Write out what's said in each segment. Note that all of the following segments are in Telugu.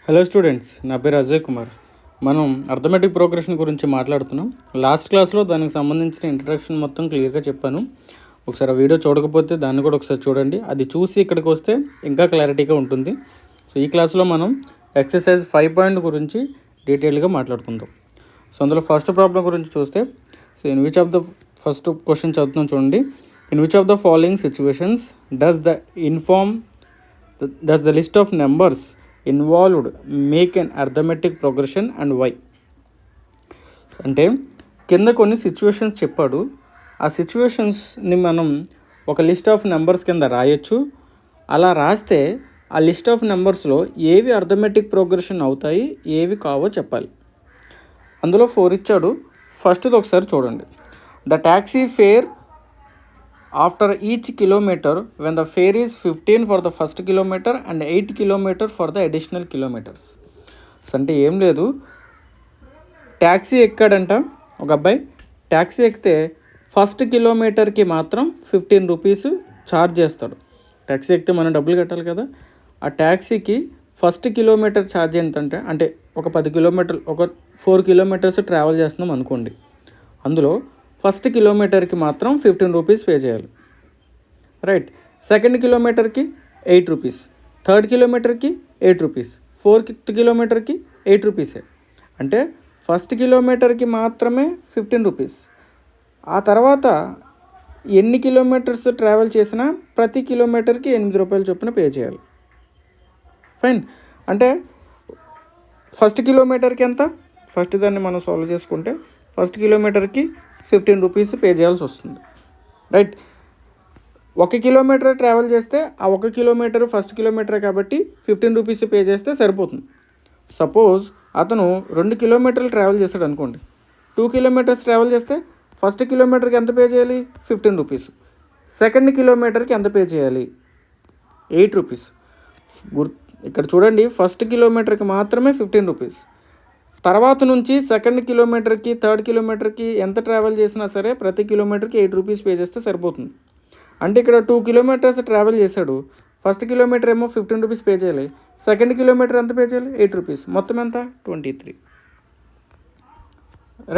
హలో స్టూడెంట్స్, నా పేరు అజయ్ కుమార్. మనం అర్థమెటిక్ ప్రోగ్రెషన్ గురించి మాట్లాడుతున్నాం. లాస్ట్ క్లాస్లో దానికి సంబంధించిన ఇంట్రడక్షన్ మొత్తం క్లియర్గా చెప్పాను. ఒకసారి ఆ వీడియో చూడకపోతే దాన్ని కూడా ఒకసారి చూడండి. అది చూసి ఇక్కడికి వస్తే ఇంకా క్లారిటీగా ఉంటుంది. సో ఈ క్లాస్లో మనం ఎక్సర్సైజ్ 5 గురించి డీటెయిల్గా మాట్లాడుకుందాం. సో అందులో ఫస్ట్ ప్రాబ్లం గురించి చూస్తే, so in which of the first question చదువుతున్నాం చూడండి. In which of the following situations does the list of numbers involved make an arithmetic progression and why. అంటే కింద కొన్ని సిచ్యువేషన్స్ చెప్పాడు. ఆ సిచ్యువేషన్స్ని మనం ఒక లిస్ట్ ఆఫ్ నెంబర్స్ కింద రాయొచ్చు. అలా రాస్తే ఆ లిస్ట్ ఆఫ్ నెంబర్స్లో ఏవి అర్థమెటిక్ ప్రోగ్రెషన్ అవుతాయి, ఏవి కావో చెప్పాలి. అందులో 4 ఇచ్చాడు. ఫస్ట్ది ఒకసారి చూడండి. The taxi fair after each kilometer when the fare is 15 for the first kilometer and 8 kilometer for the additional kilometers. అంటే ఏం లేదు, ట్యాక్సీ ఎక్కాడంట ఒక అబ్బాయి. ట్యాక్సీ ఎక్కితే ఫస్ట్ కిలోమీటర్కి మాత్రం 15 రూపీస్ ఛార్జ్ చేస్తాడు. ట్యాక్సీ ఎక్కితే మనం డబ్బులు కట్టాలి కదా. ఆ ట్యాక్సీకి ఫస్ట్ కిలోమీటర్ ఛార్జ్ ఎంతంటే, అంటే ఒక 10 కిలోమీటర్లు, ఒక 4 కిలోమీటర్స్ ట్రావెల్ చేస్తున్నాం అనుకోండి. అందులో ఫస్ట్ కిలోమీటర్కి మాత్రం 15 రూపీస్ పే చేయాలి, రైట్. సెకండ్ కిలోమీటర్కి 8 రూపీస్, థర్డ్ కిలోమీటర్కి 8 రూపీస్, ఫోర్త్ కిలోమీటర్కి 8 రూపీసే. అంటే ఫస్ట్ కిలోమీటర్కి మాత్రమే 15 రూపీస్. ఆ తర్వాత ఎన్ని కిలోమీటర్స్ ట్రావెల్ చేసినా ప్రతి కిలోమీటర్కి 8 రూపాయలు చొప్పున పే చేయాలి. ఫైన్. అంటే ఫస్ట్ కిలోమీటర్కి ఎంత, ఫస్ట్ దాన్ని మనం సాల్వ్ చేసుకుంటే ఫస్ట్ కిలోమీటర్కి 15 రూపీస్ పే చేయాల్సి వస్తుంది, రైట్. 1 కిలోమీటర్ ట్రావెల్ చేస్తే ఆ 1 కిలోమీటర్ ఫస్ట్ కిలోమీటర్ కాబట్టి 15 రూపీస్ పే చేస్తే సరిపోతుంది. సపోజ్ అతను 2 కిలోమీటర్లు ట్రావెల్ చేస్తాడు అనుకోండి. 2 కిలోమీటర్స్ ట్రావెల్ చేస్తే ఫస్ట్ కిలోమీటర్కి ఎంత పే చేయాలి, 15 రూపీస్. సెకండ్ కిలోమీటర్కి ఎంత పే చేయాలి, 8 రూపీస్. ఇక్కడ చూడండి, ఫస్ట్ కిలోమీటర్కి మాత్రమే 15 రూపీస్. తర్వాత నుంచి సెకండ్ కిలోమీటర్కి, థర్డ్ కిలోమీటర్కి ఎంత ట్రావెల్ చేసినా సరే ప్రతి కిలోమీటర్కి 8 రూపీస్ పే చేస్తే సరిపోతుంది. అంటే ఇక్కడ 2 కిలోమీటర్స్ ట్రావెల్ చేశాడు. ఫస్ట్ కిలోమీటర్ ఏమో 15 రూపీస్ పే చేయాలి, సెకండ్ కిలోమీటర్ ఎంత పే చేయాలి, 8 రూపీస్. మొత్తం ఎంత, 23,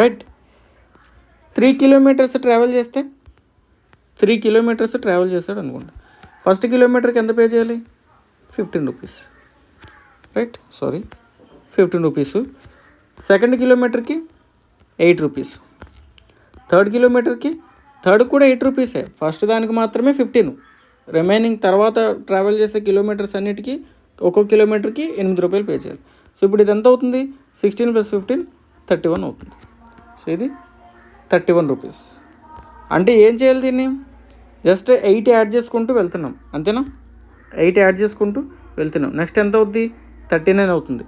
రైట్. 3 కిలోమీటర్స్ ట్రావెల్ చేస్తే, 3 కిలోమీటర్స్ ట్రావెల్ చేస్తాడు అనుకోండి. ఫస్ట్ కిలోమీటర్కి ఎంత పే చేయాలి, 15 రూపీస్, రైట్. 15 రూపీస్. సెకండ్ కిలోమీటర్కి 8 రూపీస్, థర్డ్ కిలోమీటర్కి థర్డ్ కూడా 8 రూపీసే. ఫస్ట్ దానికి మాత్రమే 15, రిమైనింగ్ తర్వాత ట్రావెల్ చేసే కిలోమీటర్స్ అన్నిటికీ ఒక్కొక్క కిలోమీటర్కి 8 రూపాయలు పే చేయాలి. సో ఇప్పుడు ఇది ఎంత అవుతుంది, 16 + 15 31 అవుతుంది. సో ఇది 31 రూపీస్. అంటే ఏం చేయాలి, దీన్ని జస్ట్ 8 యాడ్ చేసుకుంటూ వెళ్తున్నాం, అంతేనా. 8 యాడ్ చేసుకుంటూ వెళ్తున్నాం. నెక్స్ట్ ఎంత అవుతుంది, 39 అవుతుంది.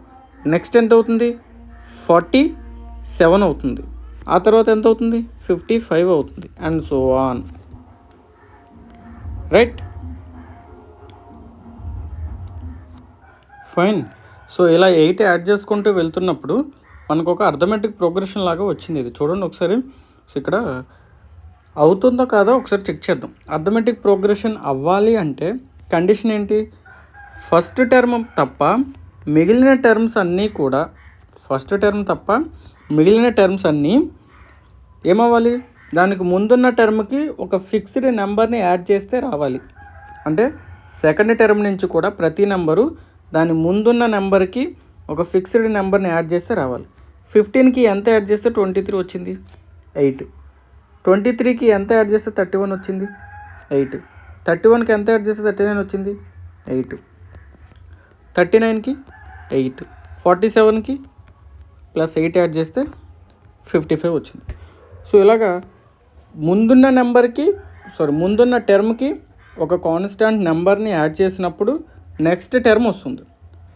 నెక్స్ట్ ఎంత అవుతుంది, 47 అవుతుంది. ఆ తర్వాత ఎంత అవుతుంది, 55 అవుతుంది, and so on, right. Fine. So ఇలా 8 యాడ్ చేసుకుంటూ వెళ్తున్నప్పుడు మనకు ఒక అర్థమెటిక్ ప్రోగ్రెషన్ లాగా వచ్చింది. ఇది చూడండి ఒకసారి. సో ఇక్కడ అవుతుందో కాదో ఒకసారి చెక్ చేద్దాం. అర్థమెటిక్ ప్రోగ్రెషన్ అవ్వాలి అంటే కండిషన్ ఏంటి, ఫస్ట్ టర్మ్ తప్ప మిగిలిన టర్మ్స్ అన్నీ కూడా, ఫస్ట్ టర్మ్ తప్ప మిగిలిన టర్మ్స్ అన్నీ ఏమవ్వాలి, దానికి ముందున్న టర్మ్కి ఒక ఫిక్స్డ్ నెంబర్ని యాడ్ చేస్తే రావాలి. అంటే సెకండ్ టర్మ్ నుంచి కూడా ప్రతి నెంబరు దాని ముందున్న నెంబర్కి ఒక ఫిక్స్డ్ నెంబర్ని యాడ్ చేస్తే రావాలి. 15కి ఎంత యాడ్ చేస్తే 23 వచ్చింది, 8. 23కి ఎంత యాడ్ చేస్తే 31 వచ్చింది, 8. 31కి ఎంత యాడ్ చేస్తే 39 వచ్చింది, 8. 39కి 8. 47కి +8 యాడ్ చేస్తే 55 వచ్చింది. సో ఇలాగా ముందున్న టర్మ్కి ఒక కాన్స్టాంట్ నెంబర్ని యాడ్ చేసినప్పుడు నెక్స్ట్ టర్మ్ వస్తుంది.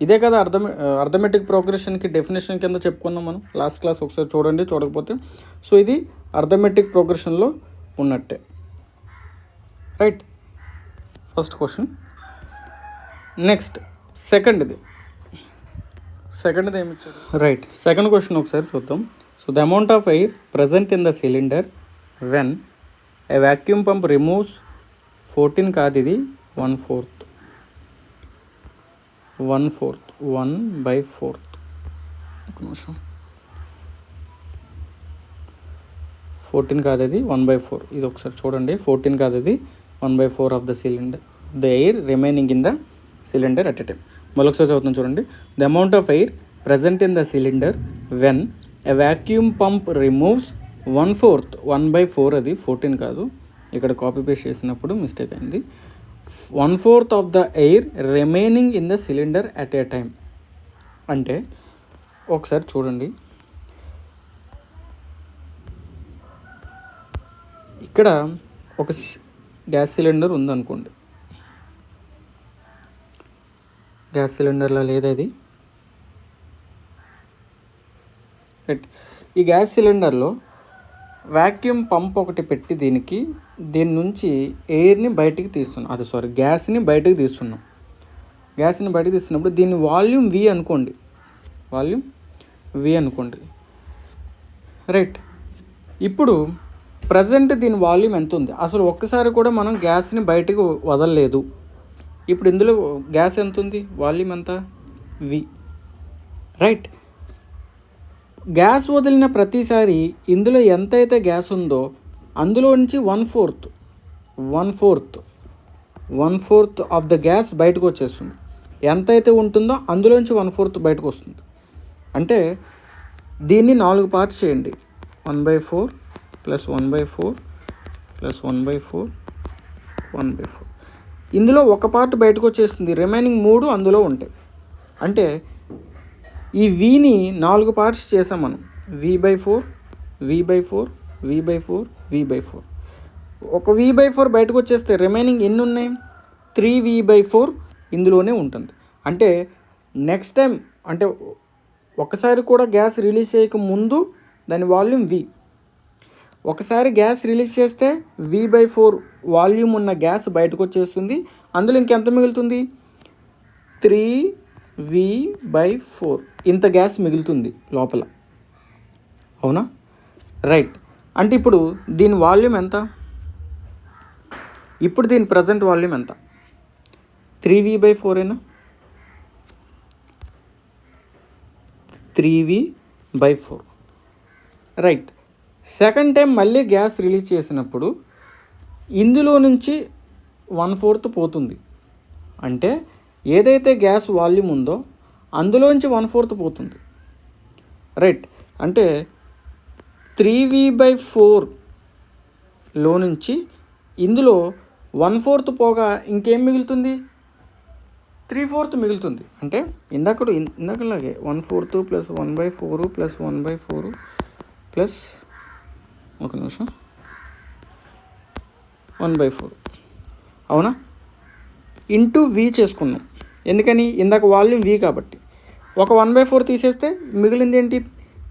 ఇదే కదా అర్థమెటిక్ ప్రోగ్రెషన్కి డెఫినేషన్ కింద చెప్పుకున్నాం మనం లాస్ట్ క్లాస్. ఒకసారి చూడండి చూడకపోతే. సో ఇది అర్థమెటిక్ ప్రోగ్రెషన్లో ఉన్నట్టే, రైట్. First question. నెక్స్ట్ సెకండ్ది ఏమి ఇచ్చారు, రైట్. సెకండ్ క్వశ్చన్ ఒకసారి చూద్దాం. So the amount of air present in the cylinder when a vacuum pump removes 14 కాదు, ఇది 1/4. 1/4 1/4 ఒక నిమిషం 14 కాదు అది 1/4. ఇది ఒకసారి చూడండి, 14 కాదు అది 1/4 of the cylinder the air remaining in the cylinder at a time. మరొకసారి చదువుతాం చూడండి. The amount of air present in the cylinder when a vacuum pump removes 1/4 1/4 అది 14 కాదు, ఇక్కడ కాపీ పేస్ట్ చేసినప్పుడు మిస్టేక్ అయింది. 1/4 of the air remaining in the cylinder at a time అంటే ఒకసారి చూడండి, ఇక్కడ ఒక గ్యాస్ సిలిండర్ ఉందనుకోండి, గ్యాస్ సిలిండర్లో లేదది రైట్. ఈ గ్యాస్ సిలిండర్లో వ్యాక్యూమ్ పంప్ ఒకటి పెట్టి దీని నుంచి ఎయిర్ని బయటికి తీస్తున్నాం, గ్యాస్ని బయటకు తీస్తున్నాం. గ్యాస్ని బయటకు తీస్తున్నప్పుడు దీని వాల్యూమ్ V అనుకోండి, వాల్యూమ్ V అనుకోండి రైట్. ఇప్పుడు ప్రజెంట్ దీని వాల్యూమ్ ఎంత ఉంది, అసలు ఒక్కసారి కూడా మనం గ్యాస్ని బయటకు వదలలేదు. ఇప్పుడు ఇందులో గ్యాస్ ఎంత ఉంది, వాల్యూమ్ ఎంత V రైట్. గ్యాస్ వదిలిన ప్రతిసారి ఇందులో ఎంతైతే గ్యాస్ ఉందో అందులో నుంచి 1/4 ఆఫ్ ద గ్యాస్ బయటకు వచ్చేస్తుంది. ఎంతైతే ఉంటుందో అందులోంచి 1/4 బయటకు వస్తుంది. అంటే దీన్ని 4 పార్ట్స్ చేయండి. 1/4 + 1/4 + 1/4 1/4. ఇందులో ఒక పార్ట్ బయటకు వచ్చేస్తుంది, రిమైనింగ్ 3 అందులో ఉంటాయి. అంటే ఈ Vని 4 పార్ట్స్ చేసాం మనం. V/4 V/4 V/4 V/4. ఒక V/4 బయటకు వచ్చేస్తే రిమైనింగ్ ఎన్ని ఉన్నాయి, 3V/4 ఇందులోనే ఉంటుంది. అంటే నెక్స్ట్ టైం, అంటే ఒకసారి కూడా గ్యాస్ రిలీజ్ చేయక ముందు దాని వాల్యూమ్ V, ఒకసారి గ్యాస్ రిలీజ్ చేస్తే V/4 వాల్యూమ్ ఉన్న గ్యాస్ బయటకు వచ్చేస్తుంది. అందులో ఇంకెంత మిగులుతుంది, 3V/4 ఇంత గ్యాస్ మిగులుతుంది లోపల, అవునా రైట్. అంటే ఇప్పుడు దీని వాల్యూమ్ ఎంత, ఇప్పుడు దీని ప్రజెంట్ వాల్యూమ్ ఎంత, 3V/4 అయినా, 3V/4 రైట్. సెకండ్ టైం మళ్ళీ గ్యాస్ రిలీజ్ చేసినప్పుడు ఇందులో నుంచి 1/4 పోతుంది. అంటే ఏదైతే గ్యాస్ వాల్యూమ్ ఉందో అందులోంచి 1/4 పోతుంది రైట్. అంటే 3V/4లో నుంచి ఇందులో 1/4 పోగా ఇంకేం మిగులుతుంది, 3/4 మిగులుతుంది. అంటే ఇందాకలాగే 1/4 + 1/4 + 1/4 ప్లస్ ఒక నిమిషం 1/4 అవునా, ఇంటూ V చేసుకున్నాం. ఎందుకని, ఇందాక వాల్యూమ్ V కాబట్టి. ఒక 1/4 తీసేస్తే మిగిలింది ఏంటి,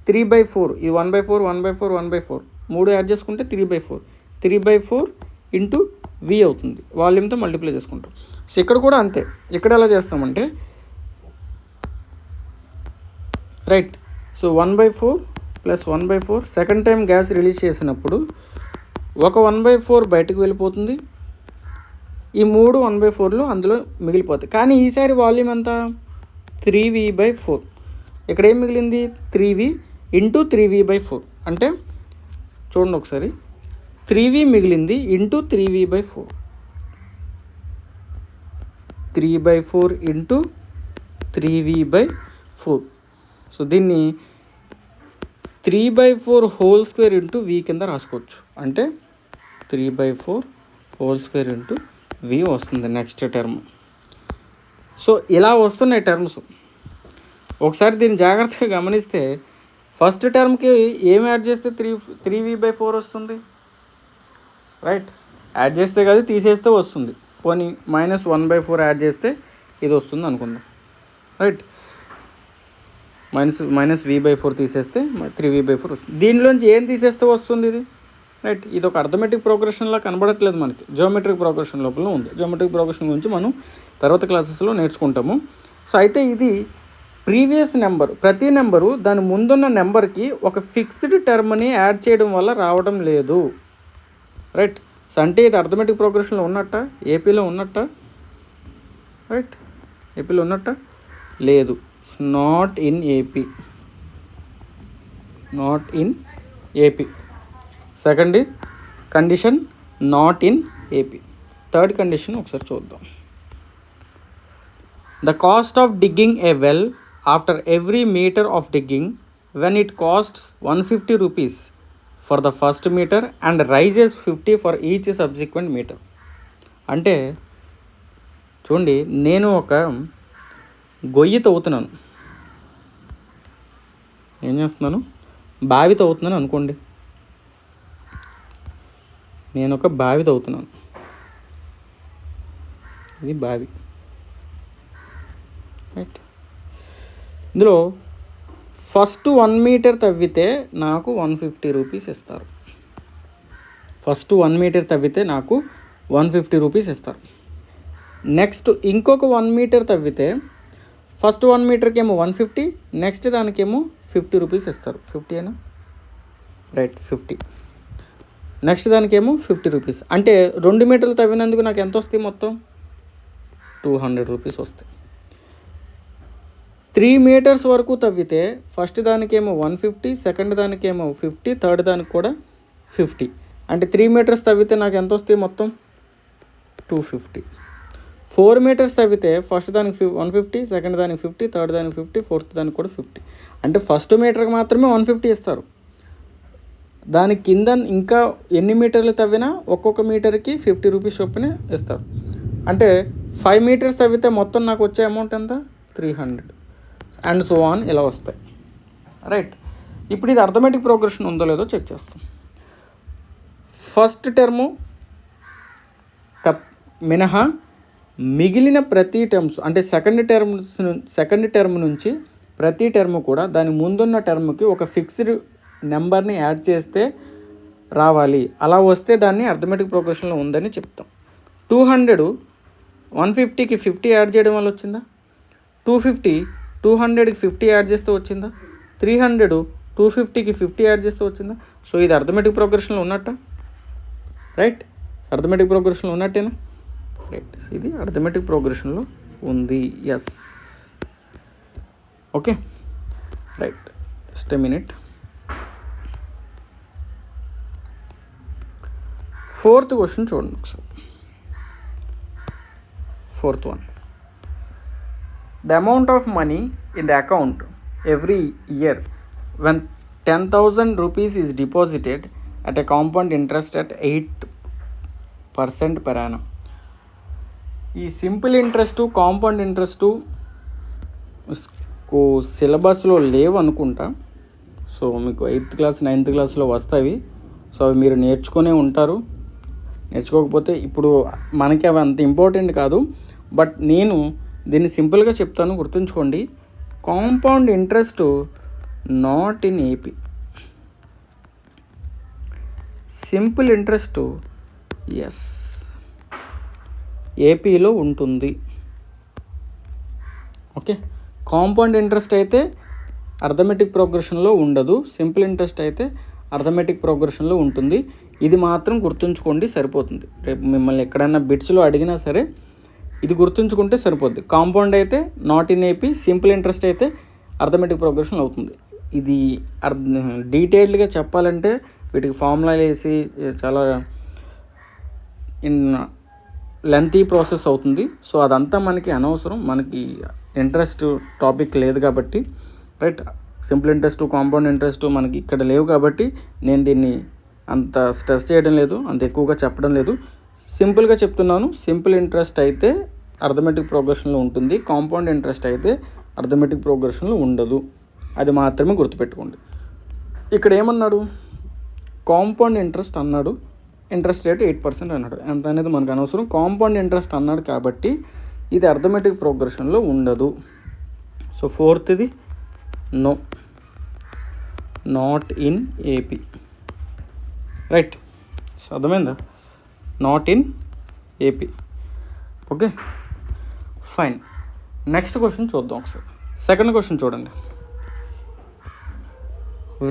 3/4. ఈ 1/4 1/4 1/4 3 యాడ్ చేసుకుంటే 3/4. 3/4 ఇంటూ V అవుతుంది, వాల్యూమ్తో మల్టిప్లై చేసుకుంటాం. సో ఇక్కడ కూడా అంతే. ఇక్కడ ఎలా చేస్తామంటే right. So 1/4 + 1/4 second time gas release చేసినప్పుడు ఒక 1/4 బయటకు వెళ్ళిపోతుంది, ఈ 3 1/4లో అందులో మిగిలిపోతాయి. కానీ ఈసారి వాల్యూమ్ ఎంత, 3V/4. ఇక్కడ ఏం మిగిలింది, 3V ఇంటూ 3V/4. అంటే చూడండి ఒకసారి, 3V మిగిలింది into 3V/4, 3/4 into 3V/4. So దీన్ని 3/4² ఇంటూ V కింద రాసుకోవచ్చు. అంటే 3/4² ఇంటూ V వస్తుంది నెక్స్ట్ టర్మ్. సో ఇలా వస్తున్నాయి టర్మ్స్. ఒకసారి దీన్ని జాగ్రత్తగా గమనిస్తే ఫస్ట్ టర్మ్కి ఏం యాడ్ చేస్తే 3V/4 వస్తుంది రైట్. యాడ్ చేస్తే కాదు, తీసేస్తే వస్తుంది. పోనీ -1/4 యాడ్ చేస్తే ఇది వస్తుంది అనుకుందాం రైట్. -V/4 తీసేస్తే 3V/4 వస్తుంది. దీనిలోంచి ఏం తీసేస్తే వస్తుంది ఇది రైట్. ఇది ఒక అర్థమెటిక్ ప్రోగ్రెషన్లా కనబడట్లేదు మనకి, జియోమెట్రిక్ ప్రోగ్రెషన్ లోపల ఉంది. జియోమెట్రిక్ ప్రోగ్రెషన్ గురించి మనం తర్వాత క్లాసెస్లో నేర్చుకుంటాము. సో అయితే ఇది ప్రీవియస్ నెంబర్, ప్రతి నెంబరు దాని ముందున్న నెంబర్కి ఒక ఫిక్స్డ్ టర్మ్ని యాడ్ చేయడం వల్ల రావడం లేదు రైట్. సో అంటే ఇది అర్థమెటిక్ ప్రోగ్రెషన్లో ఉన్నట్ట, ఏపీలో ఉన్నట్ట రైట్, ఏపీలో ఉన్నట్ట. లేదు. Not in AP, not in AP. Second condition not in AP. Third condition ఒకసారి చూద్దాం. The cost of digging a well after every metre of digging when it costs 150 rupees for the first meter and rises 50 for each subsequent meter. అంటే చూడండి, నేను ఒక గొయ్యి తవ్వుతున్నాను, ఏం చేస్తున్నాను, బావి తవ్వుతున్నాను అనుకోండి. నేను ఒక బావి తవ్వుతున్నాను, ఇది బావి, రైట్. ఇందులో ఫస్ట్ 1 మీటర్ తవ్వితే నాకు 150 రూపీస్ ఇస్తారు. ఫస్ట్ 1 మీటర్ తవ్వితే నాకు 150 రూపీస్ ఇస్తారు. నెక్స్ట్ ఇంకొక 1 మీటర్ తవ్వితే ఫస్ట్ 1 మీటర్కి ఏమో 150, నెక్స్ట్ దానికేమో 50 రూపీస్ ఇస్తారు. 50 అయినా రైట్, 50. నెక్స్ట్ దానికేమో 50 రూపీస్. అంటే 2 మీటర్లు తవ్వినందుకు నాకు ఎంత వస్తాయి? మొత్తం 200 రూపీస్ వస్తాయి. 3 మీటర్స్ వరకు తవ్వితే ఫస్ట్ దానికేమో 150, సెకండ్ దానికేమో 50, థర్డ్ దానికి కూడా 50. అంటే 3 మీటర్స్ తవ్వితే నాకు ఎంత వస్తాయి? మొత్తం 250. 4 మీటర్స్ తవ్వితే ఫస్ట్ దానికి 150, సెకండ్ దానికి 50, థర్డ్ దానికి 50, ఫోర్త్ దానికి కూడా 50. అంటే ఫస్ట్ మీటర్కి మాత్రమే 150 ఇస్తారు. దాని కింద ఇంకా ఎన్ని మీటర్లు తవ్వినా ఒక్కొక్క మీటర్కి 50 రూపీస్ చొప్పున ఇస్తారు. అంటే 5 మీటర్స్ తవ్వితే మొత్తం నాకు వచ్చే అమౌంట్ ఎంత? 300 అండ్ సో ఆన్, ఇలా వస్తాయి, రైట్. ఇప్పుడు ఇది అర్థమెటిక్ ప్రోగ్రెషన్ ఉందో లేదో చెక్ చేస్తాం. ఫస్ట్ టర్ము మినహా మిగిలిన ప్రతి టర్మ్స్, అంటే సెకండ్ టర్మ్ నుంచి ప్రతి టర్మ్ కూడా దాని ముందున్న టర్మ్కి ఒక ఫిక్స్డ్ నెంబర్ని యాడ్ చేస్తే రావాలి. అలా వస్తే దాన్ని అర్థమెటిక్ ప్రోగ్రెషన్లో ఉందని చెప్తాం. 200 150కి 50 యాడ్ చేయడం వల్ల వచ్చిందా? 250 200కి 50 యాడ్ చేస్తే వచ్చిందా? 300 250కి 50 యాడ్ చేస్తే వచ్చిందా? సో ఇది అర్థమెటిక్ ప్రోగ్రెషన్లో ఉన్నట్ట, రైట్. అర్థమెటిక్ ప్రోగ్రెషన్లో ఉన్నట్టేనా? రైట్, ఇది అర్థమెటిక్ ప్రోగ్రెషన్లో ఉంది. Yes, okay, right. Just a minute. 4th question చూడండి ఒకసారి. 4th one. The amount of money in the account every year when 10,000 rupees is deposited at a compound interest at 8% per annum. ఈ సింపుల్ ఇంట్రెస్ట్, కాంపౌండ్ ఇంట్రెస్ట్ సిలబస్లో లేవు అనుకుంటా. సో మీకు 8th క్లాస్ 9th క్లాస్లో వస్తాయి. సో అవి మీరు నేర్చుకునే ఉంటారు. నేర్చుకోకపోతే ఇప్పుడు మనకి అవి అంత ఇంపార్టెంట్ కాదు. బట్ నేను దీన్ని సింపుల్గా చెప్తాను, గుర్తుంచుకోండి. Compound interest not in AP, simple interest yes ఏపీలో ఉంటుంది. ఓకే, కాంపౌండ్ ఇంట్రెస్ట్ అయితే అర్థమెటిక్ ప్రోగ్రెషన్లో ఉండదు, సింపుల్ ఇంట్రెస్ట్ అయితే అర్థమెటిక్ ప్రోగ్రెషన్లో ఉంటుంది. ఇది మాత్రం గుర్తుంచుకోండి, సరిపోతుంది. రేపు మిమ్మల్ని ఎక్కడైనా బిట్స్లో అడిగినా సరే ఇది గుర్తుంచుకుంటే సరిపోద్ది. కాంపౌండ్ అయితే not in AP, simple interest అయితే అర్థమెటిక్ ప్రోగ్రెషన్ అవుతుంది. ఇది డీటెయిల్డ్గా చెప్పాలంటే వీటికి ఫార్ములాలు వేసి చాలా లెంతీ ప్రాసెస్ అవుతుంది. సో అదంతా మనకి అనవసరం, మనకి ఇంట్రెస్ట్ టాపిక్ లేదు కాబట్టి, right. Simple interest, compound interest మనకి ఇక్కడ లేవు కాబట్టి నేను దీన్ని అంత స్ట్రెస్ చేయడం లేదు, అంత ఎక్కువగా చెప్పడం లేదు. సింపుల్గా చెప్తున్నాను. సింపుల్ ఇంట్రెస్ట్ అయితే అర్థమెటిక్ ప్రోగ్రెషన్లో ఉంటుంది, కాంపౌండ్ ఇంట్రెస్ట్ అయితే అర్థమెటిక్ ప్రోగ్రెషన్లో ఉండదు. అది మాత్రమే గుర్తుపెట్టుకోండి. ఇక్కడ ఏమన్నాడు? కాంపౌండ్ ఇంట్రెస్ట్ అన్నాడు, ఇంట్రెస్ట్ రేట్ 8% అన్నాడు. ఎంత అనేది మనకు అనవసరం. కాంపౌండ్ ఇంట్రెస్ట్ అన్నాడు కాబట్టి ఇది అర్థమెటిక్ ప్రోగ్రెషన్లో ఉండదు. So 4th no, not in AP, right. So అర్థమైందా? Not in AP. Okay, fine. Next question చూద్దాం ఒకసారి. సెకండ్ క్వశ్చన్ చూడండి.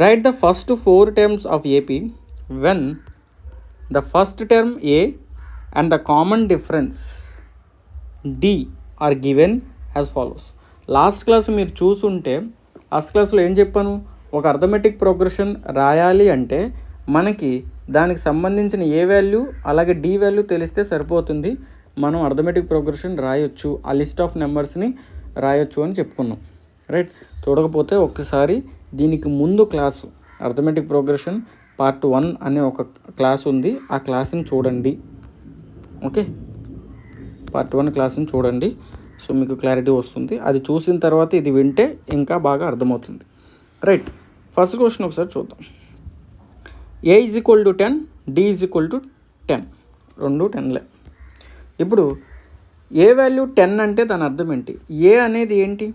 Right the first 4 terms of AP when the first term A and the common difference D are given as follows. Last class మీరు చూసుంటే లాస్ట్ క్లాస్లో ఏం చెప్పాను, ఒక అర్థమెటిక్ ప్రోగ్రెషన్ రాయాలి అంటే మనకి దానికి సంబంధించిన ఏ వాల్యూ అలాగే డి వాల్యూ తెలిస్తే సరిపోతుంది, మనం అర్థమెటిక్ ప్రోగ్రెషన్ రాయొచ్చు, ఆ లిస్ట్ ఆఫ్ నెంబర్స్ని రాయొచ్చు అని చెప్పుకున్నాం. రైట్, చూడకపోతే ఒక్కసారి దీనికి ముందు క్లాసు అర్థమెటిక్ ప్రోగ్రెషన్ పార్ట్ 1 అనే ఒక క్లాస్ ఉంది, ఆ క్లాస్ని చూడండి. ఓకే, పార్ట్ 1 క్లాస్ని చూడండి, సో మీకు క్లారిటీ వస్తుంది. అది చూసిన తర్వాత ఇది వింటే ఇంకా బాగా అర్థమవుతుంది. రైట్, ఫస్ట్ క్వశ్చన్ ఒకసారి చూద్దాం. A is equal to 10, D is equal to 10, రెండు 10లే. ఇప్పుడు ఏ వాల్యూ 10 అంటే దాని అర్థం ఏంటి? ఏ అనేది ఏంటి?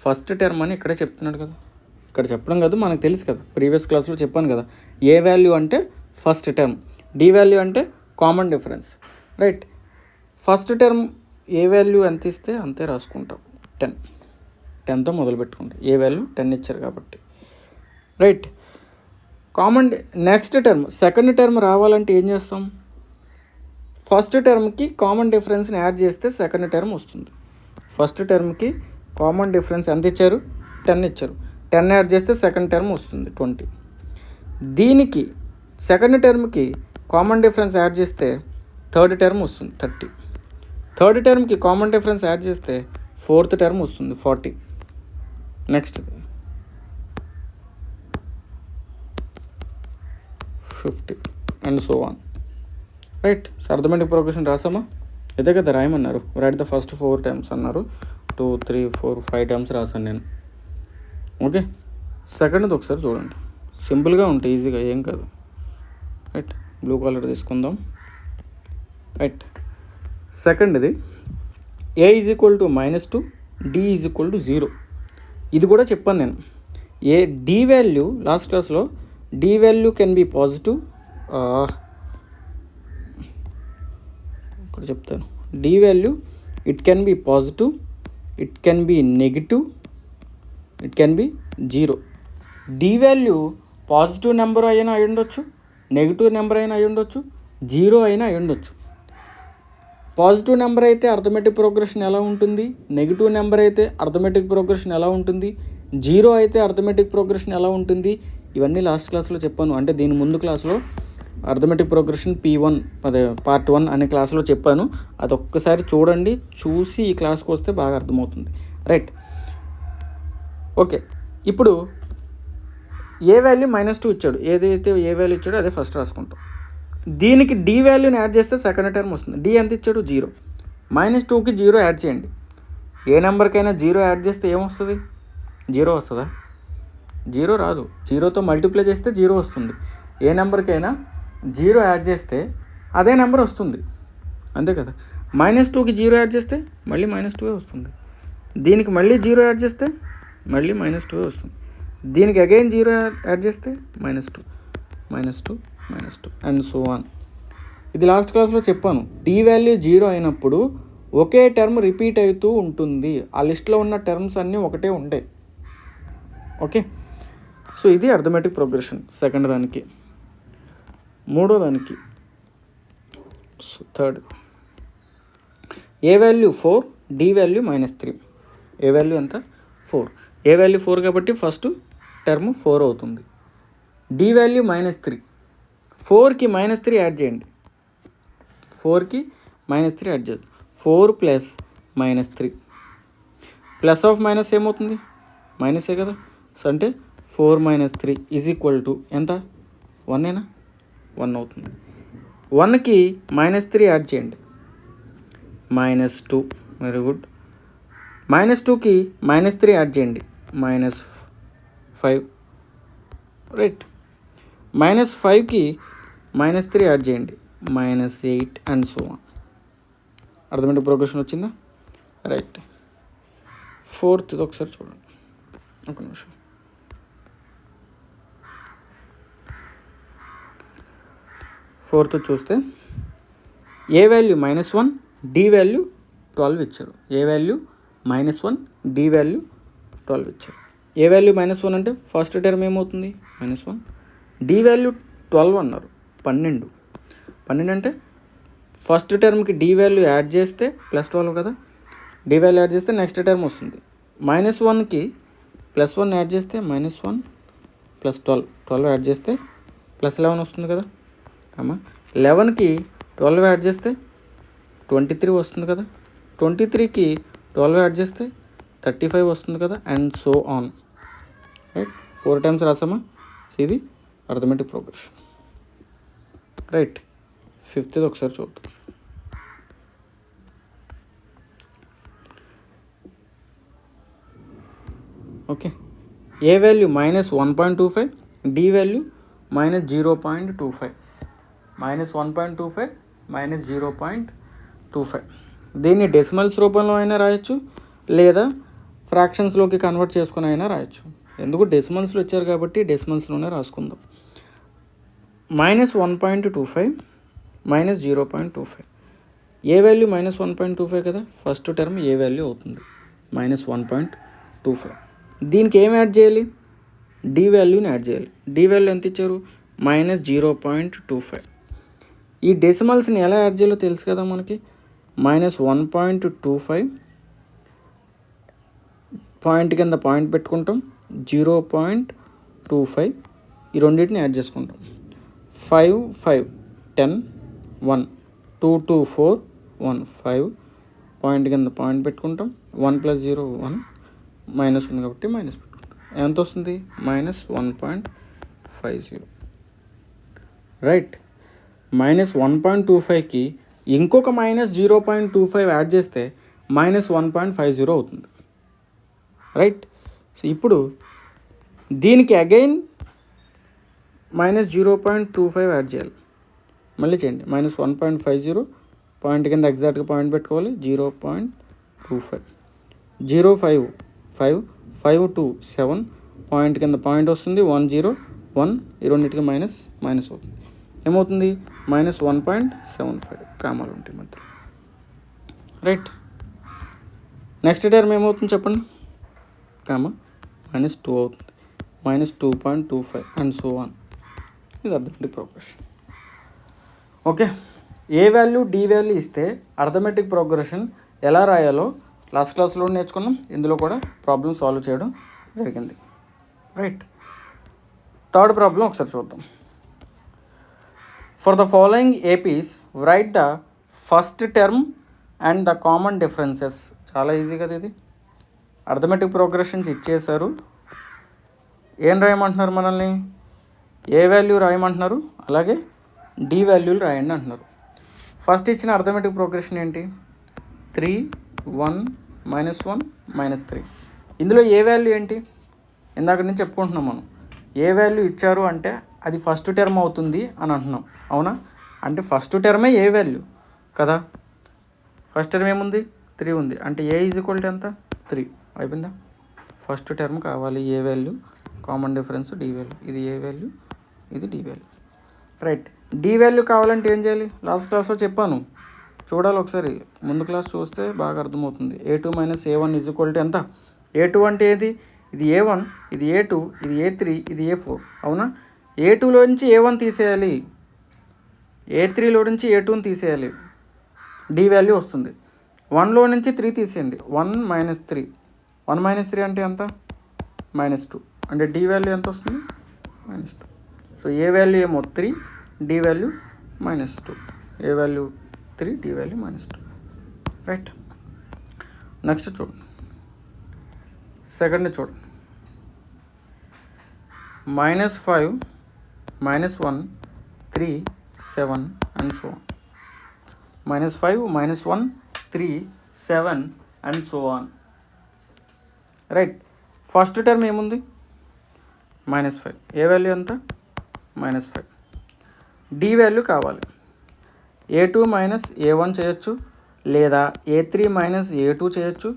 ఫస్ట్ టర్మ్ అని ఇక్కడే చెప్తున్నాడు కదా, ఇక్కడ చెప్పడం కదా, మనకు తెలుసు కదా, ప్రీవియస్ క్లాస్లో చెప్పాను కదా. ఏ వాల్యూ అంటే ఫస్ట్ టర్మ్, డి వాల్యూ అంటే common difference. Right, first term A value ఎంత ఇస్తే అంతే రాసుకుంటాం, 10. 10తో మొదలు పెట్టుకుంటాం, ఏ వాల్యూ 10 ఇచ్చారు కాబట్టి. Right, common next term second term రావాలంటే ఏం చేస్తాం? ఫస్ట్ టర్మ్కి కామన్ డిఫరెన్స్ని యాడ్ చేస్తే సెకండ్ టర్మ్ వస్తుంది. ఫస్ట్ టర్మ్కి కామన్ డిఫరెన్స్ ఎంత ఇచ్చారు? 10 ఇచ్చారు. 10 యాడ్ చేస్తే సెకండ్ టర్మ్ వస్తుంది 20. దీనికి సెకండ్ టర్మ్కి కామన్ డిఫరెన్స్ యాడ్ చేస్తే థర్డ్ టర్మ్ వస్తుంది 30. థర్డ్ టర్మ్కి కామన్ డిఫరెన్స్ యాడ్ చేస్తే ఫోర్త్ టర్మ్ వస్తుంది 40. Next 50 and so on. Right, arithmetic progression రాసామా? ఇదే కదా రాయమన్నారు, రైట్ ద ఫస్ట్ 4 టైమ్స్ అన్నారు, 2 3 4 5 టైమ్స్ రాసాను నేను. ఓకే, సెకండ్ది ఒకసారి చూడండి, సింపుల్గా ఉంటాయి, ఈజీగా, ఏం కాదు. రైట్, బ్లూ కలర్ తీసుకుందాం. రైట్, సెకండ్ది A is equal to -2, D is equal to 0. ఇది కూడా చెప్పాను నేను. ఏ డి వాల్యూ లాస్ట్ క్లాస్లో D value can be positive, ఇక్కడ చెప్తాను. D value it can be positive, it can be negative, it can be 0. D value positive number అయినా అయి ఉండొచ్చు, నెగిటివ్ నెంబర్ అయినా అయి ఉండొచ్చు, 0 అయినా అయి ఉండొచ్చు. పాజిటివ్ నెంబర్ అయితే అర్థమెటిక్ ప్రోగ్రెషన్ ఎలా ఉంటుంది, నెగిటివ్ నెంబర్ అయితే అర్థమెటిక్ ప్రోగ్రెషన్ ఎలా ఉంటుంది, 0 అయితే అర్థమెటిక్ ప్రోగ్రెషన్ ఎలా ఉంటుంది, ఇవన్నీ లాస్ట్ క్లాస్లో చెప్పాను. అంటే దీని ముందు క్లాస్లో అర్థమెటిక్ ప్రోగ్రెషన్ P1 అదే పార్ట్ 1 అనే క్లాస్లో చెప్పాను. అది ఒక్కసారి చూడండి, చూసి ఈ క్లాస్కి వస్తే బాగా అర్థమవుతుంది. రైట్, ఓకే, ఇప్పుడు ఏ వాల్యూ -2 ఇచ్చాడు, ఏదైతే ఏ వాల్యూ ఇచ్చాడో అదే ఫస్ట్ రాసుకుంటాం. దీనికి డి వాల్యూని యాడ్ చేస్తే సెకండ్ టర్మ్ వస్తుంది. డి ఎంత ఇచ్చాడు? 0. -2కి 0 యాడ్ చేయండి. ఏ నెంబర్కైనా 0 యాడ్ చేస్తే ఏమొస్తుంది? 0 వస్తుందా? 0 రాదు. 0తో మల్టిప్లై చేస్తే 0 వస్తుంది. ఏ నెంబర్కైనా 0 యాడ్ చేస్తే అదే నెంబర్ వస్తుంది, అంతే కదా. -2కి 0 యాడ్ చేస్తే మళ్ళీ -2 వస్తుంది. దీనికి మళ్ళీ 0 యాడ్ చేస్తే మళ్ళీ -2 వస్తుంది. దీనికి అగైన్ 0 యాడ్ చేస్తే -2 అండ్ సో ఆన్. ఇది లాస్ట్ క్లాస్లో చెప్పాను. డి వాల్యూ 0 అయినప్పుడు ఒకే టర్మ్ రిపీట్ అవుతూ ఉంటుంది. ఆ లిస్ట్లో ఉన్న టర్మ్స్ అన్నీ ఒకటే ఉంటాయి. ఓకే, సో ఇది అర్థమెటిక్ ప్రోగ్రెషన్ సెకండ్ దానికి. మూడో దానికి థర్డ్, ఏ వాల్యూ 4, డి వాల్యూ -3. ఏ వాల్యూ ఎంత? 4. ఏ వాల్యూ 4 కాబట్టి ఫస్ట్ టర్మ్ 4 అవుతుంది. D value -3. 4కి -3 యాడ్ చేయండి. 4కి -3 యాడ్ చేద్దాం. 4 + -3 ప్లస్ ఆఫ్ మైనస్ ఏమవుతుంది? మైనసే కదా. సో అంటే 4 - 3 = ఎంత? 1ఏనా? 1 అవుతుంది. 1కి -3 యాడ్ చేయండి, -2. Very good. -2కి -3 యాడ్ చేయండి, -5. రైట్, -5కి -3 యాడ్ చేయండి, -8 and so on. Arithmetic progression వచ్చిందా? రైట్, ఫోర్త్ ఒకసారి చూడండి, ఒక నిమిషం. ఫోర్త్ చూస్తే ఏ వాల్యూ -1, డి వాల్యూ 12 ఇచ్చారు. ఏ వాల్యూ -1, డి వాల్యూ 12 ఇచ్చారు. ఏ వాల్యూ -1 అంటే ఫస్ట్ టర్మ్ ఏమవుతుంది? -1. డి వాల్యూ 12 అన్నారు, 12. 12 అంటే ఫస్ట్ టర్మ్కి డి వాల్యూ యాడ్ చేస్తే +12 కదా. డి వాల్యూ యాడ్ చేస్తే నెక్స్ట్ టర్మ్ వస్తుంది. -1కి +1 యాడ్ చేస్తే -1 + 12 యాడ్ చేస్తే +11 వస్తుంది కదా. 11కి 12 యాడ్ చేస్తే 23 వస్తుంది కదా. 23కి 12 యాడ్ చేస్తే 35 వస్తుంది కదా. And so on. Right, 4 times రాసామా. ఇది అర్థమెటిక్ ప్రోగ్రెషన్. రైట్, 5th ఒకసారి చూద్దాం. Okay, A value -1.25, D value -0.25. -1.25 -0.25. దీన్ని డెసిమల్స్ రూపంలో అయినా రాయొచ్చు, లేదా ఫ్రాక్షన్స్లోకి కన్వర్ట్ చేసుకుని అయినా రాయొచ్చు. ఎందుకు డెసిమల్స్లో ఇచ్చారు కాబట్టి డెసిమల్స్లోనే రాసుకుందాం. -1.25 -0.25. ఏ వాల్యూ -1.25 కదా, ఫస్ట్ టర్మ్ ఏ వాల్యూ అవుతుంది -1.25. దీనికి ఏం యాడ్ చేయాలి, డి వాల్యూని యాడ్ చేయాలి. డి వాల్యూ ఎంత ఇచ్చారు, -0.25. ఈ డెసిమల్స్ని ఎలా యాడ్ చేయాలో తెలుసు కదా మనకి. -1.25 పాయింట్ కింద పాయింట్ పెట్టుకుంటాం, 0.25 ఈ రెండింటిని యాడ్ చేసుకుంటాం. 5 5 10 1 2 2 4 1 5 పాయింట్ కింద పాయింట్ పెట్టుకుంటాం. 1 + 0 1 మైనస్ ఉంది కాబట్టి మైనస్ పెట్టుకుంటాం. ఎంత వస్తుంది, -1.50. రైట్, -1.25కి ఇంకొక -0.25 యాడ్ చేస్తే -1.50 అవుతుంది. రైట్, సో ఇప్పుడు దీనికి అగైన్ -0.25 యాడ్ చేయాలి. మళ్ళీ చేయండి, -1.50 పాయింట్ కింద ఎగ్జాక్ట్గా పాయింట్ పెట్టుకోవాలి. 0.25 0 5 5 5 2 7 పాయింట్ కింద పాయింట్ వస్తుంది. 1 0 1 ఈ రెండింటికి మైనస్ అవుతుంది. ఏమవుతుంది, -1.75 కామాలు ఉంటాయి మధ్య. రైట్, నెక్స్ట్ టర్మ్ ఏమవుతుంది చెప్పండి, -2 అవుతుంది. -2.25 అండ్ సో ఆన్. ఇది arithmetic progression. Okay, A value D value ఇస్తే అర్థమెటిక్ ప్రోగ్రెషన్ ఎలా రాయాలో లాస్ట్ క్లాస్లో నేర్చుకున్నాం. ఇందులో కూడా ప్రాబ్లమ్ సాల్వ్ చేయడం జరిగింది. రైట్, థర్డ్ ప్రాబ్లం ఒకసారి చూద్దాం. For the following APIs right the first term and the common differences. చాలా ఈజీ కదా ఇది. అర్థమెటిక్ ప్రోగ్రెషన్స్ ఇచ్చేశారు, ఏం రాయమంటున్నారు మనల్ని, ఏ వాల్యూ రాయమంటున్నారు, అలాగే డి వాల్యూలు రాయండి అంటున్నారు. ఫస్ట్ ఇచ్చిన అర్థమెటిక్ ప్రోగ్రెషన్ ఏంటి, 3 1 -1 -3. ఇందులో ఏ వాల్యూ ఏంటి, ఇందాక నుంచి చెప్పుకుంటున్నాం మనం. ఏ వాల్యూ ఇచ్చారు అంటే అది ఫస్ట్ టర్మ్ అవుతుంది అని అంటున్నాం, అవునా. అంటే ఫస్ట్ టర్మే ఏ వాల్యూ కదా. ఫస్ట్ టర్మ్ ఏముంది, 3 ఉంది. అంటే ఏ ఈజ్ ఈక్వల్ టు ఎంత, 3. అయిపోయిందా, ఫస్ట్ టర్మ్ కావాలి. A value, common difference D value. ఇది ఏ వాల్యూ, ఇది D value. Right, D value కావాలంటే ఏం చేయాలి, లాస్ట్ క్లాస్లో చెప్పాను, చూడాలి ఒకసారి. ముందు క్లాస్ చూస్తే బాగా అర్థమవుతుంది. A2 - A1 is equal to ఎంత, A2 అంటే ఏది, ఇది A1, ఇది A2, ఇది A3, ఇది A4, అవునా. A2లో నుంచి A1 తీసేయాలి, A3లో నుంచి A2ని తీసేయాలి, డి వాల్యూ వస్తుంది. 1లో నుంచి 3 తీసేయండి, 1 - 3. 1 - 3 అంటే ఎంత, -2. అంటే డి వాల్యూ ఎంత వస్తుంది, -2. సో ఏ వాల్యూ ఏమో 3, D value -2. A value 3, D value -2. Right, next చూడండి, సెకండ్ చూడండి. -5 -1 3 7 and so on. -5 -1 3 7 and so on. Right, first term ఏముంది, -5. ఏ వాల్యూ ఎంత, -5. డి వాల్యూ కావాలి. A2 - A1 చేయొచ్చు, లేదా A3 - A2 చేయొచ్చు,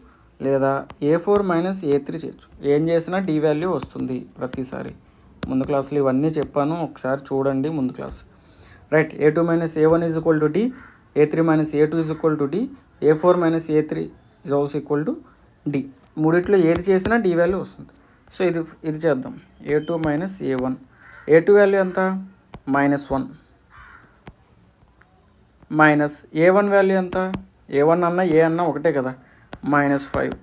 లేదా A4 - A3 చేయొచ్చు. ఏం చేసినా డి వాల్యూ వస్తుంది ప్రతిసారి. ముందు క్లాసులు ఇవన్నీ చెప్పాను, ఒకసారి చూడండి ముందు class. Right, A2 - A1 is equal to D, A3 - A2 is equal to D, A4 - A3 is also equal to D. మూడిట్లో ఏది చేసినా డి వాల్యూ వస్తుంది. సో ఇది చేద్దాం. A2 - A1. A2 వాల్యూ ఎంత, -1, మైనస్ A1 వాల్యూ ఎంత, A1 అన్నా ఏ అన్నా ఒకటే కదా, -5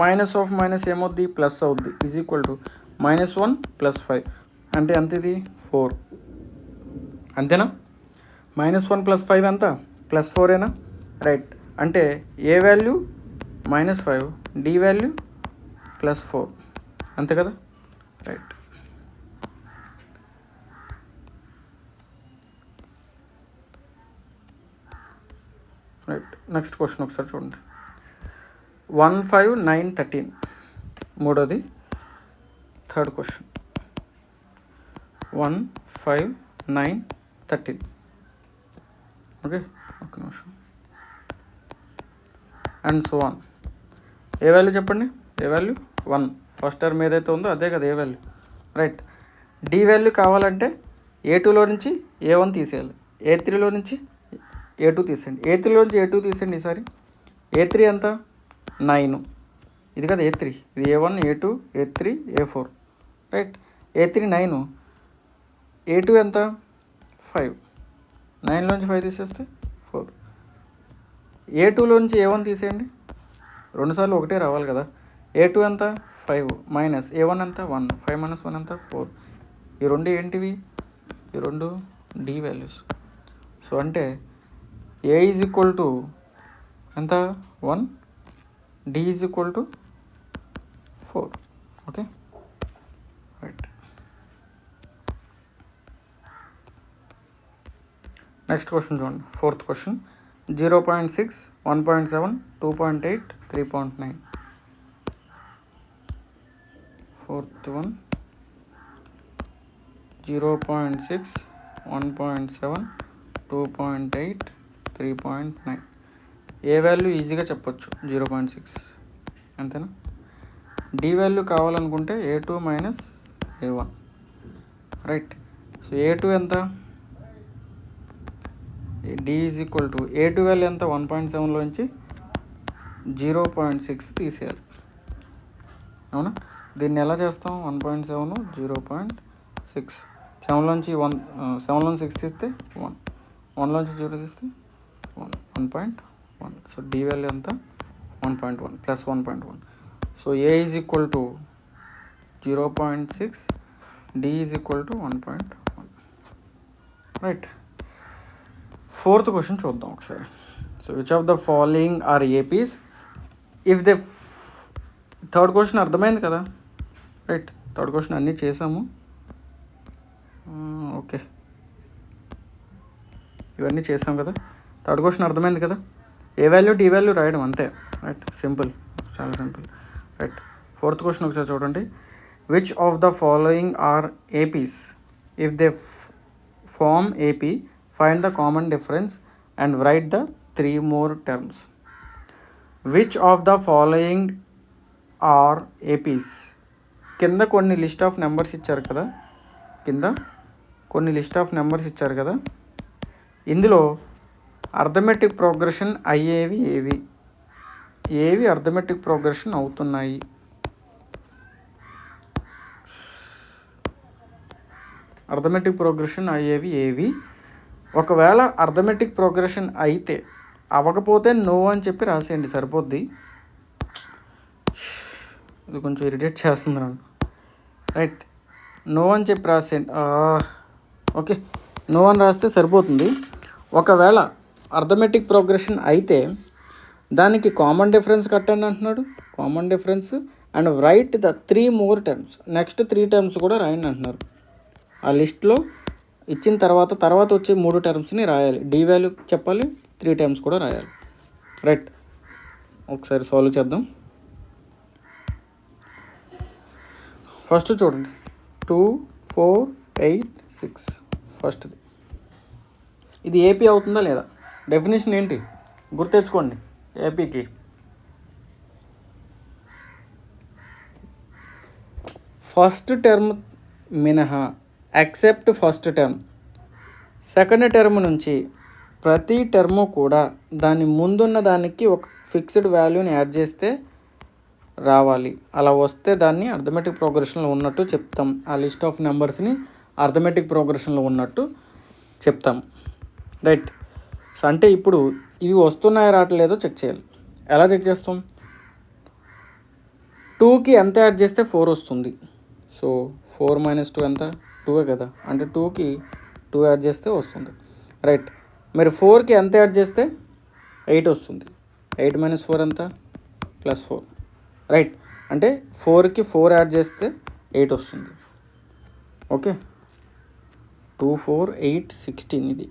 మైనస్ ఆఫ్ మైనస్ ఏమవుద్ది ప్లస్ అవుద్ది ఈజ్ ఈక్వల్ టు -1 + 5 అంటే ఎంత ఇది 4 అంతేనా. -1 + 5 ఎంత +4ఏనా రైట్. అంటే ఏ వాల్యూ -5 డి వాల్యూ +4 అంతే కదా రైట్. రైట్ నెక్స్ట్ క్వశ్చన్ ఒకసారి చూడండి. 1 5 9 13 మూడోది. థర్డ్ క్వశ్చన్ 1 5 9 13 ఓకే ఒక నిమిషం. And so on. A value చెప్పండి ఏ వాల్యూ 1 ఫస్ట్ టర్మ్ ఏదైతే ఉందో అదే కదా A value right. D value కావాలంటే A2లో నుంచి A1 తీసేయాలి, A3లో నుంచి A2 తీసేయండి, A3లో నుంచి A2 తీసేయండి. ఈసారి A3 ఎంత 9 ఇది కదా A3, ఇది A1 A2 A3 A4 right. A3 9, A2 ఎంత 5, 9లోంచి 5 తీసేస్తే 4. A2లోంచి A1 తీసేయండి, రెండుసార్లు ఒకటే రావాలి కదా. A2 ఎంత 5 మైనస్ A1 ఎంత 1, 5 - 1 ఎంత 4. ఈ రెండు ఏంటివి ఈ రెండు డి వాల్యూస్. సో అంటే A ఈజ్ ఈక్వల్ టు ఎంత 1, D is equal to 4 okay right. Next question చూడండి. Fourth question 0.6 1.7 2.8 3.9. Fourth one 0.6 1.7 2.8 3.9. A value ఈజీగా చెప్పొచ్చు 0.6 అంతేనా. డి వాల్యూ కావాలనుకుంటే A2 - A1 right. So A2 ఎంత D is equal to A2 value ఎంత 1.7లోంచి 0.6 తీసేయాలి అవునా. దీన్ని ఎలా చేస్తాం 1.7 0.6 7లోంచి 6 తీస్తే 1, 1లోంచి 0 తీస్తే 1.1. సో డి వాల్యూ ఎంత 1.1 + 1.1. So A is equal to 0.6, D is equal to 1.1 right. Fourth question చూద్దాం ఒకసారి. So which of the following are APs if they third question అర్థమైంది కదా రైట్. థర్డ్ క్వశ్చన్ అన్నీ చేసాము ఓకే ఇవన్నీ చేసాం కదా. థర్డ్ క్వశ్చన్ అర్థమైంది కదా. ఏ వాల్యూ డి వాల్యూ రాయడం అంతే రైట్. సింపుల్ చాలా సింపుల్ రైట్. ఫోర్త్ క్వశ్చన్ ఒకసారి చూడండి. Which of the following are APs if they form AP find the common difference and write the 3 more terms. Which of the following are APs. కింద కొన్ని లిస్ట్ ఆఫ్ నెంబర్స్ ఇచ్చారు కదా, ఇందులో అర్థమెటిక్ ప్రోగ్రెషన్ అయ్యేవి ఏవి అర్థమెటిక్ ప్రోగ్రెషన్ అవుతున్నాయి. అర్థమెటిక్ ప్రోగ్రెషన్ అయ్యేవి ఏవి. ఒకవేళ అర్థమెటిక్ ప్రోగ్రెషన్ అయితే అవ్వకపోతే నో అని చెప్పి రాసేయండి సరిపోద్ది. ఇది కొంచెం ఇరిటేట్ చేస్తుంది నన్ను రైట్. నో అని చెప్పి రాసేయండి ఓకే. నో అని రాస్తే సరిపోతుంది. ఒకవేళ అర్థమెటిక్ ప్రోగ్రెషన్ అయితే దానికి కామన్ డిఫరెన్స్ కట్టండి అంటున్నాడు. Common difference and write the 3 more terms. Next 3 terms కూడా రాయండి అంటున్నారు. ఆ లిస్ట్లో ఇచ్చిన తర్వాత వచ్చే 3 termsని రాయాలి. డి వాల్యూ చెప్పాలి, 3 terms కూడా రాయాలి రైట్. ఒకసారి సాల్వ్ చేద్దాం. ఫస్ట్ చూడండి 2 4 8 6 ఫస్ట్ది. ఇది ఏపీ అవుతుందా లేదా. డెఫినేషన్ ఏంటి గుర్తెచ్చుకోండి. ఏపీకి ఫస్ట్ టర్మ్ మినహా except first term, second term నుంచి ప్రతి టర్ము కూడా దాని ముందున్న దానికి ఒక ఫిక్స్డ్ వాల్యూని యాడ్ చేస్తే రావాలి. అలా వస్తే దాన్ని అర్థమెటిక్ ప్రోగ్రెషన్లో ఉన్నట్టు చెప్తాం. ఆ లిస్ట్ ఆఫ్ నెంబర్స్ని అర్థమెటిక్ ప్రోగ్రెషన్లో ఉన్నట్టు చెప్తాం రైట్. సో అంటే ఇప్పుడు ఇవి వస్తున్నాయో రావట్లేదో చెక్ చేయాలి. ఎలా చెక్ చేస్తాం? 2కి ఎంత యాడ్ చేస్తే 4 వస్తుంది. సో 4 - 2 ఎంత? 2 కదా, అంటే 2కి 2 యాడ్ చేస్తే వస్తుంది. రైట్. మరి 4కి ఎంత యాడ్ చేస్తే 8 వస్తుంది. 8 - 4 ఎంత? +4. రైట్. అంటే 4కి 4 యాడ్ చేస్తే 8 వస్తుంది. ఓకే. 2, 4, 8, 16 ఇది.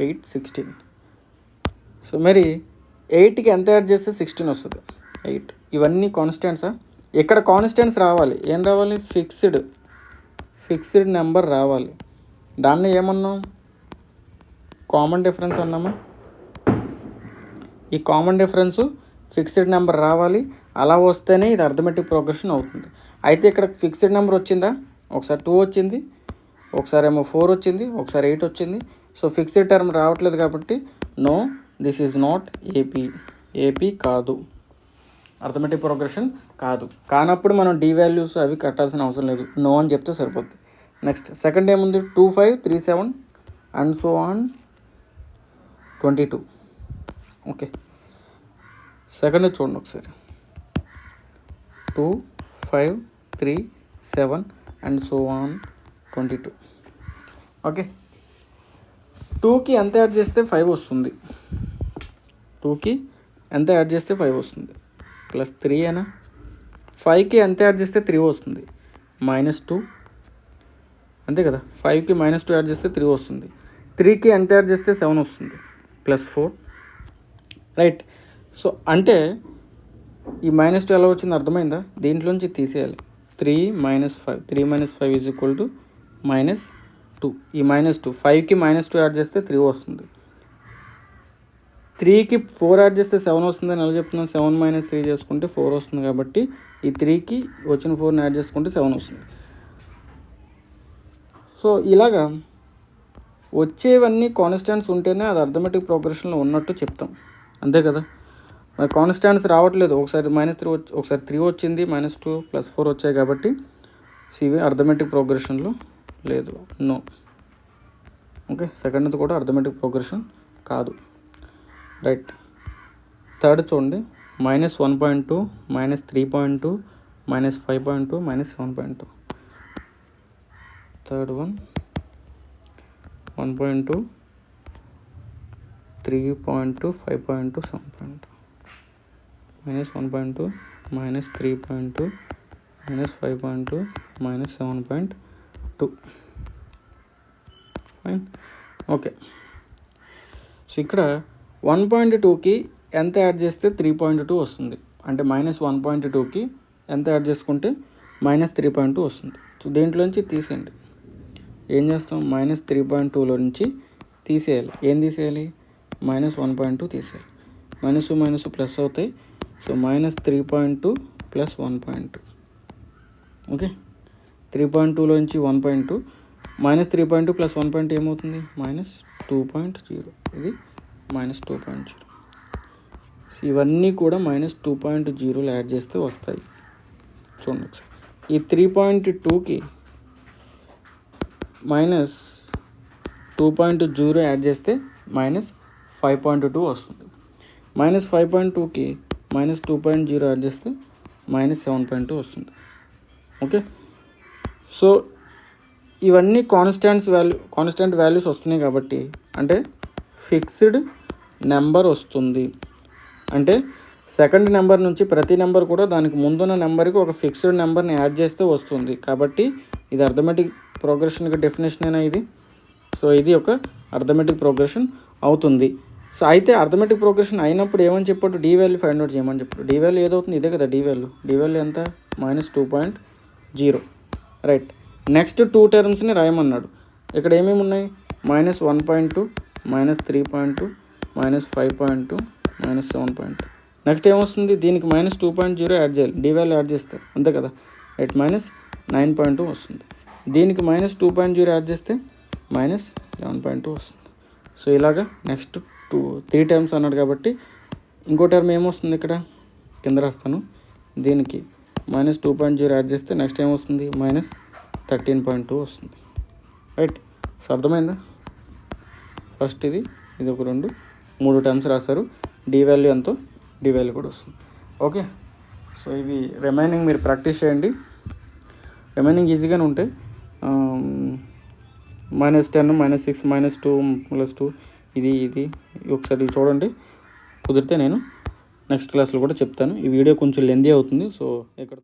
ఎయిట్ 16. సో మరి 8కి ఎంత యాడ్ చేస్తే 16 వస్తుంది? 8. ఇవన్నీ కాన్స్టెంట్సా? ఇక్కడ కాన్స్టెంట్స్ రావాలి. ఏం రావాలి? ఫిక్స్డ్ నెంబర్ రావాలి. దాన్ని ఏమన్నాం? Common difference అన్నామా? ఈ కామన్ డిఫరెన్స్ ఫిక్స్డ్ నెంబర్ రావాలి. అలా వస్తేనే ఇది అర్థమెటిక్ ప్రోగ్రెషన్ అవుతుంది. అయితే ఇక్కడ ఫిక్స్డ్ నెంబర్ వచ్చిందా? ఒకసారి 2 వచ్చింది, ఒకసారి ఏమో 4 వచ్చింది, ఒకసారి 8 వచ్చింది. సో ఫిక్స్డ్ టర్మ్ రావట్లేదు కాబట్టి no, this is not AP కాదు, అర్థమెటిక్ ప్రోగ్రెషన్ కాదు. కానప్పుడు మనం డి వాల్యూస్ అవి కట్టాల్సిన అవసరం లేదు, నో అని చెప్తే సరిపోద్ది. నెక్స్ట్ సెకండ్ ఏముంది? 2, 5, 3, 7 and so on 22. Okay. Second చూడండి ఒకసారి. 2, 5, 3, 7 అండ్ సో ఆన్ 22. ఓకే. 2కి ఎంత యాడ్ చేస్తే 5 వస్తుంది? 2కి ఎంత యాడ్ చేస్తే 5 వస్తుంది? +3 అయినా. 5కి ఎంత యాడ్ చేస్తే 3 వస్తుంది? -2. అంతే కదా. 5కి -2 యాడ్ చేస్తే 3 వస్తుంది. 3కి ఎంత యాడ్ చేస్తే 7 వస్తుంది? +4. రైట్. సో అంటే ఈ -2 ఎలా వచ్చింది అర్థమైందా? దీంట్లోంచి తీసేయాలి. 3 - 5. 3 - 5 = -2. ఈ -2 5కి -2 యాడ్ చేస్తే 3 వస్తుంది. 3కి 4 యాడ్ చేస్తే 7 వస్తుందని ఎలా చెప్తున్నాను? 7 - 3 చేసుకుంటే 4 వస్తుంది. కాబట్టి ఈ 3కి వచ్చిన 4ని యాడ్ చేసుకుంటే 7 వస్తుంది. సో ఇలాగా వచ్చేవన్నీ కాన్స్టెంట్స్ ఉంటేనే అది అర్థమెటిక్ ప్రోగ్రెషన్లో ఉన్నట్టు చెప్తాం. అంతే కదా. మరి కాన్స్టెంట్స్ రావట్లేదు. ఒకసారి -3 ఒకసారి 3 వచ్చింది, -2 +4 వచ్చాయి. కాబట్టి ఇవి అర్థమెటిక్ ప్రోగ్రెషన్లో లేదు, నో. ఓకే. సెకండ్ది కూడా అర్థమెటిక్ ప్రోగ్రెషన్ కాదు. రైట్. థర్డ్ చూడండి. -1.2, -3.2, -5.2, -7.2. Third one 1.2, 3.2, 5.2, 7.2. -1.2, -3.2, -5.2, -7.2. Fine. Okay. So ఇక్కడ 1.2కి ఎంత యాడ్ చేస్తే 3.2 వస్తుంది? అంటే -1.2కి ఎంత యాడ్ చేసుకుంటే -3.2 వస్తుంది. సో దీంట్లోంచి తీసేయండి. ఏం చేస్తాం? -3.2లో నుంచి తీసేయాలి. ఏం తీసేయాలి? -1.2 తీసేయాలి. మైనస్ ప్లస్ అవుతాయి. సో -3.2 + 1.2. ఓకే. 3.2లోంచి 1.2 -3.2 + 1.2 ఏమవుతుంది? -2.0. ఇది -2.0. సో ఇవన్నీ కూడా -2.0లో యాడ్ చేస్తే వస్తాయి. చూడండి ఒకసారి. ఈ 3.2కి -2.0 యాడ్ చేస్తే -5.2 వస్తుంది. -5.2కి -2.0 యాడ్ చేస్తే -7.2 వస్తుంది. ఓకే. సో ఇవన్నీ కాన్స్టెంట్ వాల్యూస్ వస్తున్నాయి కాబట్టి అంటే ఫిక్స్డ్ నెంబర్ వస్తుంది. అంటే సెకండ్ నెంబర్ నుంచి ప్రతి నెంబర్ కూడా దానికి ముందున్న నెంబర్కి ఒక ఫిక్స్డ్ నెంబర్ని యాడ్ చేస్తే వస్తుంది. కాబట్టి ఇది అర్థమెటిక్ ప్రోగ్రెషన్కి డెఫినేషన్ అయినా ఇది. సో ఇది ఒక అర్థమెటిక్ ప్రోగ్రెషన్ అవుతుంది. సో అయితే అర్థమెటిక్ ప్రోగ్రెషన్ అయినప్పుడు ఏమని చెప్పాడు? డి వాల్యూ ఫైండ్ అవుట్ చేయమని చెప్పాడు. డి వాల్యూ ఏదవుతుంది? ఇదే కదా డి వాల్యూ. డి వాల్యూ ఎంత? -2.0. రైట్. నెక్స్ట్ 2 టర్మ్స్ని రాయమన్నాడు. ఇక్కడ ఏమేమి ఉన్నాయి? -1.2, -3.2, -5.2, -7.2. నెక్స్ట్ ఏమొస్తుంది? దీనికి -2.0 యాడ్ చేయాలి. డి వాల్యూ యాడ్ చేస్తే అంతే కదా. రైట్. -9.2 వస్తుంది. దీనికి -2.0 యాడ్ చేస్తే -11.2 వస్తుంది. సో ఇలాగా నెక్స్ట్ 3 టర్మ్స్ అన్నాడు కాబట్టి ఇంకో టర్మ్ ఏమొస్తుంది? ఇక్కడ కింద రాస్తాను. దీనికి -2.0 యాడ్ చేస్తే నెక్స్ట్ ఏమొస్తుంది? -13.2 వస్తుంది. రైట్. సో అర్థమైందా? ఫస్ట్ ఇది ఒక 2 3 టర్మ్స్ రాస్తారు. డి వాల్యూ ఎంతో డి వాల్యూ కూడా వస్తుంది. ఓకే, సో ఇవి రిమైనింగ్ మీరు ప్రాక్టీస్ చేయండి. రిమైనింగ్ ఈజీగానే ఉంటాయి. -10 -6 -2 +2 ఇది ఒకసారి చూడండి. కుదిరితే నేను నెక్స్ట్ క్లాస్లో కూడా చెప్తాను. ఈ వీడియో కొంచెం లెందీ అవుతుంది. సో ఇక్కడ